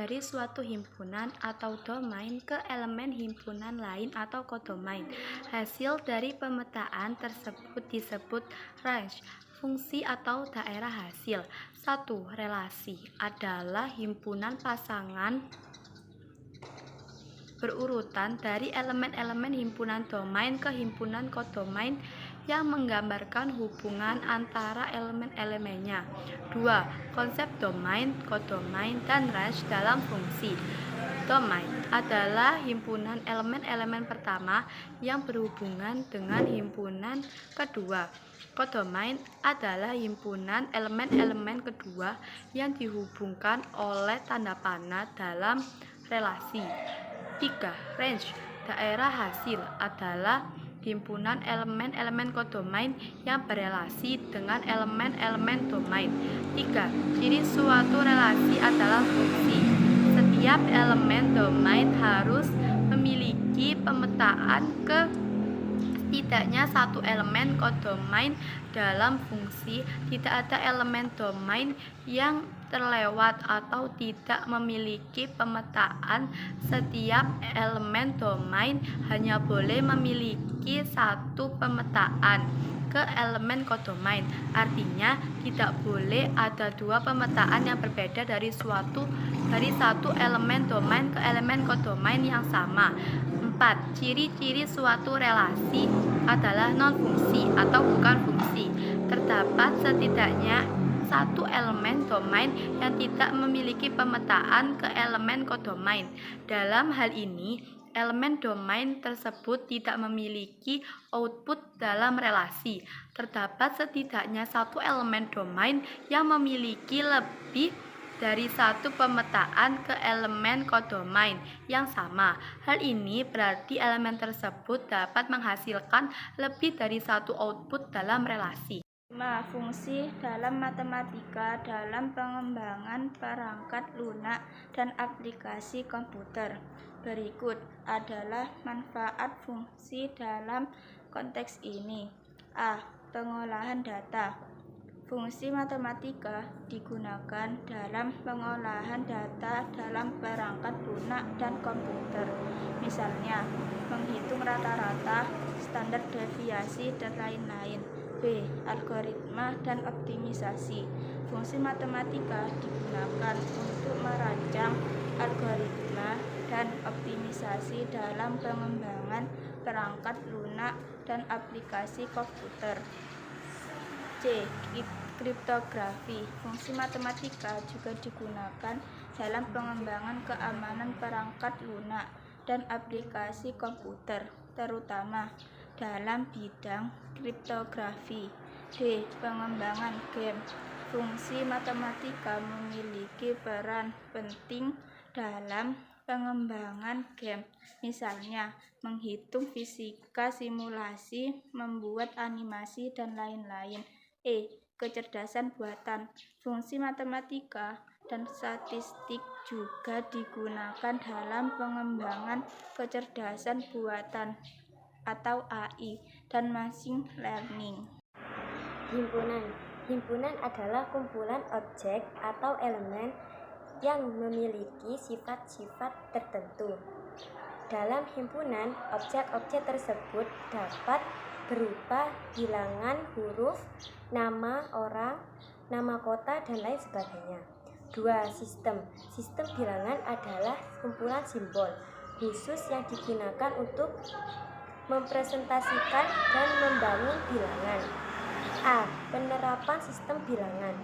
dari suatu himpunan atau domain ke elemen himpunan lain atau kodomain. Hasil dari pemetaan tersebut disebut range. Fungsi atau daerah hasil. 1. Relasi adalah himpunan pasangan berurutan dari elemen-elemen himpunan domain ke himpunan kodomain yang menggambarkan hubungan antara elemen-elemennya. 2. Konsep domain, kodomain, dan range dalam fungsi. Domain adalah himpunan elemen-elemen pertama yang berhubungan dengan himpunan kedua. Kodomain adalah himpunan elemen-elemen kedua yang dihubungkan oleh tanda panah dalam relasi. 3. Range daerah hasil adalah himpunan elemen-elemen kodomain yang berelasi dengan elemen-elemen domain. 3. Ciri suatu relasi adalah fungsi. Setiap elemen domain harus memiliki pemetaan ke setidaknya satu elemen kodomain dalam fungsi. Tidak ada elemen domain yang terlewat atau tidak memiliki pemetaan. Setiap elemen domain hanya boleh memiliki satu pemetaan ke elemen kodomain. Artinya tidak boleh ada dua pemetaan yang berbeda dari satu elemen domain ke elemen kodomain yang sama. 4. Ciri-ciri suatu relasi adalah non-fungsi atau bukan fungsi. Terdapat setidaknya satu elemen domain yang tidak memiliki pemetaan ke elemen kodomain. Dalam hal ini, elemen domain tersebut tidak memiliki output dalam relasi. Terdapat setidaknya satu elemen domain yang memiliki lebih dari satu pemetaan ke elemen kodomain yang sama. Hal ini berarti elemen tersebut dapat menghasilkan lebih dari satu output dalam relasi. 5. Fungsi dalam matematika dalam pengembangan perangkat lunak dan aplikasi komputer. Berikut adalah manfaat fungsi dalam konteks ini. A. Pengolahan data. Fungsi matematika digunakan dalam pengolahan data dalam perangkat lunak dan komputer. Misalnya, menghitung rata-rata, standar deviasi, dan lain-lain. B. Algoritma dan optimisasi. Fungsi matematika digunakan untuk merancang algoritma dan optimisasi dalam pengembangan perangkat lunak dan aplikasi komputer. C. Kriptografi. Fungsi matematika juga digunakan dalam pengembangan keamanan perangkat lunak dan aplikasi komputer, terutama dalam bidang kriptografi. D. Pengembangan game. Fungsi matematika memiliki peran penting dalam pengembangan game, misalnya menghitung fisika simulasi, membuat animasi, dan lain-lain. E. Kecerdasan buatan. Fungsi matematika dan statistik juga digunakan dalam pengembangan kecerdasan buatan atau AI dan machine learning. Himpunan adalah kumpulan objek atau elemen yang memiliki sifat-sifat tertentu. Dalam himpunan, objek-objek tersebut dapat berupa bilangan, huruf, nama orang, nama kota, dan lain sebagainya. 2. Sistem bilangan adalah kumpulan simbol khusus yang digunakan untuk mempresentasikan dan membangun bilangan. A. Penerapan sistem bilangan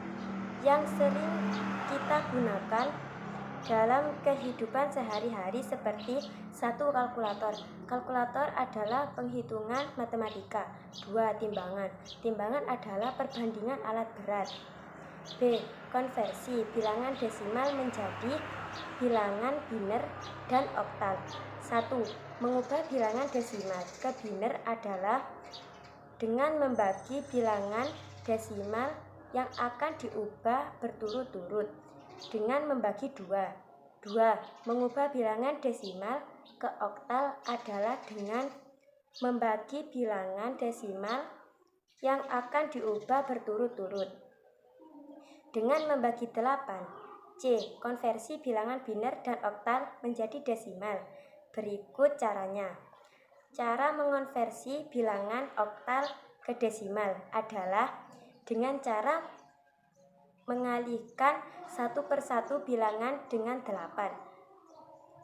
yang sering kita gunakan dalam kehidupan sehari-hari seperti 1. Kalkulator. Kalkulator adalah penghitungan matematika. 2. Timbangan. Timbangan adalah perbandingan alat berat. B. Konversi bilangan desimal menjadi bilangan biner dan oktal. 1. Mengubah bilangan desimal ke biner adalah dengan membagi bilangan desimal yang akan diubah berturut-turut dengan membagi 2. 2. Mengubah bilangan desimal ke oktal adalah dengan membagi bilangan desimal yang akan diubah berturut-turut dengan membagi 8. C. Konversi bilangan biner dan oktal menjadi desimal. Berikut caranya. Cara mengonversi bilangan oktal ke desimal adalah dengan cara mengalihkan satu persatu bilangan dengan 8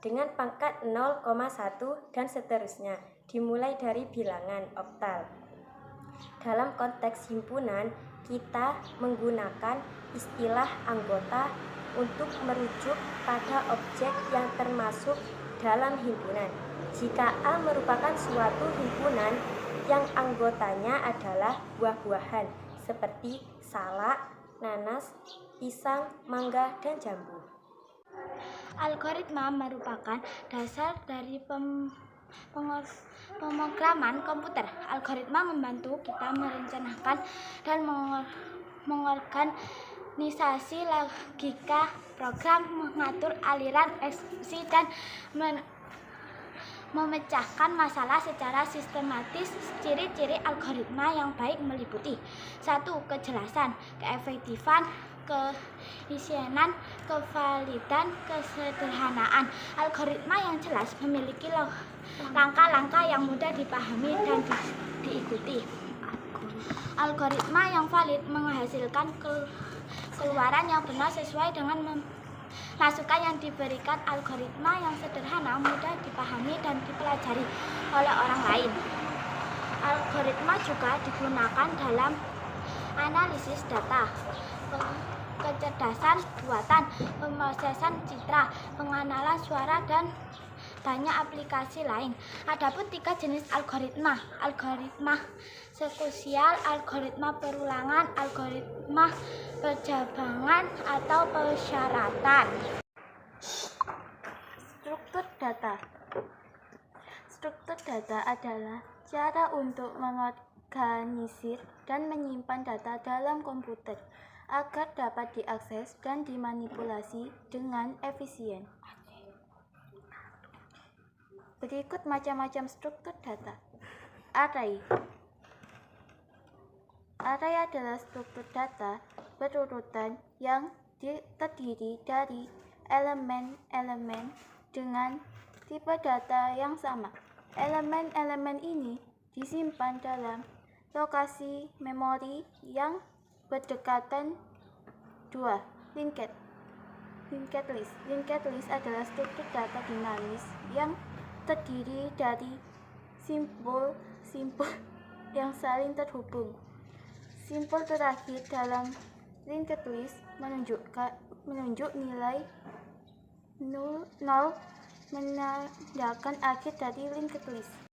dengan pangkat 0,1 dan seterusnya, dimulai dari bilangan oktal. Dalam konteks himpunan, kita menggunakan istilah anggota untuk merujuk pada objek yang termasuk dalam himpunan. Jika A merupakan suatu himpunan yang anggotanya adalah buah-buahan seperti salak, nanas, pisang, mangga, dan jambu. Algoritma merupakan dasar dari pemrograman komputer. Algoritma membantu kita merencanakan dan mengorganisasi logika program, mengatur aliran eksekusi, dan memecahkan masalah secara sistematis. Ciri-ciri algoritma yang baik meliputi 1. Kejelasan, keefektifan, keefisienan, kevalidan, kesederhanaan. Algoritma yang jelas memiliki langkah-langkah yang mudah dipahami dan diikuti. Algoritma yang valid menghasilkan keluaran yang benar sesuai dengan masukan yang diberikan. Algoritma yang sederhana, mudah dipahami dan dipelajari oleh orang lain. Algoritma juga digunakan dalam analisis data, kecerdasan buatan, pemrosesan citra, pengenalan suara, dan banyak aplikasi lain. Adapun 3 jenis algoritma: algoritma sekuensial, algoritma perulangan, algoritma percabangan atau persyaratan. Struktur data. Struktur data adalah cara untuk mengorganisir dan menyimpan data dalam komputer agar dapat diakses dan dimanipulasi dengan efisien. Berikut macam-macam struktur data. Array. Array adalah struktur data berurutan yang terdiri dari elemen-elemen dengan tipe data yang sama. Elemen-elemen ini disimpan dalam lokasi memori yang berdekatan. 2. Linked list. Linked list adalah struktur data dinamis yang terdiri dari simbol-simbol yang saling terhubung. Simbol terakhir dalam linked list menunjuk nilai 0, menandakan akhir dari linked list.